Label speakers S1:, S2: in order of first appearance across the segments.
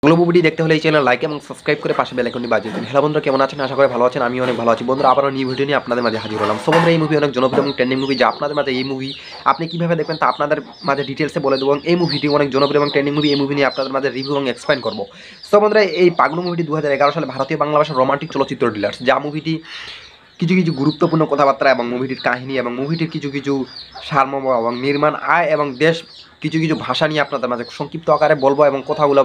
S1: ফুল মুভিটি দেখতে হলে এই চ্যানেল লাইক এবং সাবস্ক্রাইব করে পাশে বেল আইকনটি বাজিয়ে দিন। হ্যালো বন্ধুরা, কেমন আছেন? আশা করি ভালো আছেন। আমি অনেক ভালো আছি। বন্ধুরা, আবারও নিউ ভিডিও নিয়ে আপনাদের মাঝে হাজির হলাম। সো বন্ধুরা, এই মুভি অনেক জনপ্রিয় এবং ট্রেন্ডিং মুভি, যা আপনাদের মাঝে এই মুভি আপনি কীভাবে দেখবেন তা আপনাদের মাঝে ডিটেলসে বলে দেবো। এই মুভিটি অনেক জনপ্রিয় এবং ট্রেন্ডিং মুভি। এই মুভি নিয়ে আপনাদের মাঝে রিভিউ এবং এক্সপ্লেইন করবো। সো বন্ধুরা, এই পাগলু মুভিটি 2011 সালে ভারতীয় বাংলা ভাষার রোমান্টিক চলচ্চিত্র ডিলার্স, যা মুভিটি কিছু কিছু গুরুত্বপূর্ণ কথাবার্তা এবং মুভিটির কাহিনী এবং মুভিটির কিছু কিছু সারমর্ম এবং নির্মাণ আয় এবং দেশ কিছু কিছু ভাষা নিয়ে আপনাদের মাঝে সংক্ষিপ্ত আকারে বলবো এবং কথাগুলো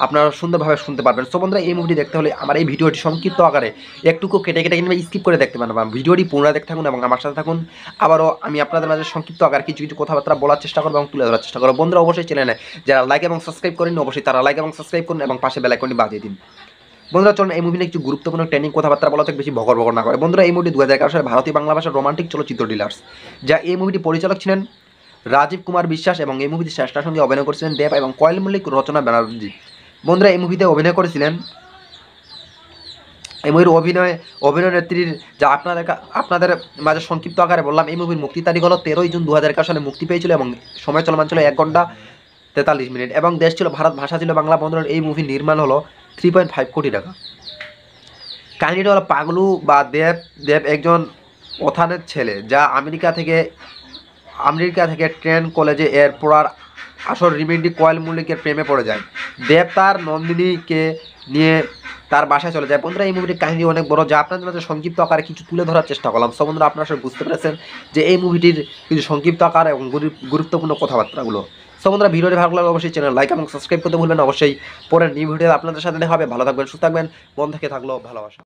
S1: আপনারা সুন্দরভাবে শুনতে পারবেন। সো বন্ধুরা, এই মুভিটি দেখতে হলে আমার এই ভিডিওটি সংক্ষিপ্ত আকারে একটুকু কেটে কেটে কিংবা স্কিপ করে দেখতে পারেন। ভিডিওটি পুনরায় দেখতে থাকুন এবং আমার সাথে থাকুন। আবারও আমি আপনাদের মাঝে সংক্ষিপ্ত আকারে কিছু কিছু কথাবার্তা বলার চেষ্টা করবো এবং তুলে ধরার চেষ্টা করবো। বন্ধুরা, অবশ্যই চ্যানেলে যারা লাইক এবং সাবস্ক্রাইব করেন, অবশ্যই তারা লাইক এবং সাবস্ক্রাইব করুন এবং পাশে বেল আইকনটি বাজিয়ে দিন। বন্ধুরা, চলুন এই মুভি নিয়ে কিছু গুরুত্বপূর্ণ ট্রেন্ডিং কথাবার্তা বলা থেকে বেশি ভগর ভগর না করে। বন্ধুরা, এই মুভিটি 2011 সালে ভারতীয় বাংলা ভাষার রোমান্টিক চলচ্চিত্র ডিলার্স, যা এই মুভিটি পরিচালক ছিলেন রাজীব কুমার বিশ্বাস এবং এই মুভিতে শ্রেষ্ঠার সঙ্গে অভিনয় করেছিলেন দেব এবং কয়েল মল্লিক, রচনা ব্যানার্জি। বন্ধুরা, এই মুভিতে অভিনয় করেছিলেন এই মুভির অভিনয় নেত্রীর, যা আপনাদের মাঝে সংক্ষিপ্ত আকারে বললাম। এই মুভির মুক্তি তারিখ হলো 13 জুন 2011 সালে মুক্তি পেয়েছিল এবং সময় চলমান ছিল 1 ঘন্টা 43 মিনিট এবং দেশ ছিল ভারত, ভাষা ছিল বাংলা। বন্ধুরা, এই মুভির নির্মাণ হলো 3.5 কোটি টাকা। কাহিনীটা হলো পাগলু বা দেব একজন ওথানের ছেলে, যা আমেরিকা থেকে ট্রেন কলেজে এর পড়ার আসল রিমেন্ডি কয়েল মল্লিকের প্রেমে পড়ে যায়। দেব তার নন্দিনীকে নিয়ে তার বাসায় চলে যায়। বন্ধুরা, এই মুভিটির কাহিনী অনেক বড়, যা আপনাদের মাঝে সংক্ষিপ্ত আকারে কিছু তুলে ধরার চেষ্টা করলাম। সো বন্ধুরা, আপনারা সব বুঝতে পেরেছেন যে এই মুভিটির কিছু সংক্ষিপ্ত আকার এবং গুরুত্বপূর্ণ কথাবার্তাগুলো। সো বন্ধুরা, ভিডিওটি ভালো লাগলে অবশ্যই চ্যানেল লাইক এবং সাবস্ক্রাইব করতে ভুলবেন। অবশ্যই পরের নিউ ভিডিও আপনাদের সাথে দেখা হবে। ভালো থাকবেন, সুস্থ থাকবেন, মন থেকে থাকলো ভালোবাসা।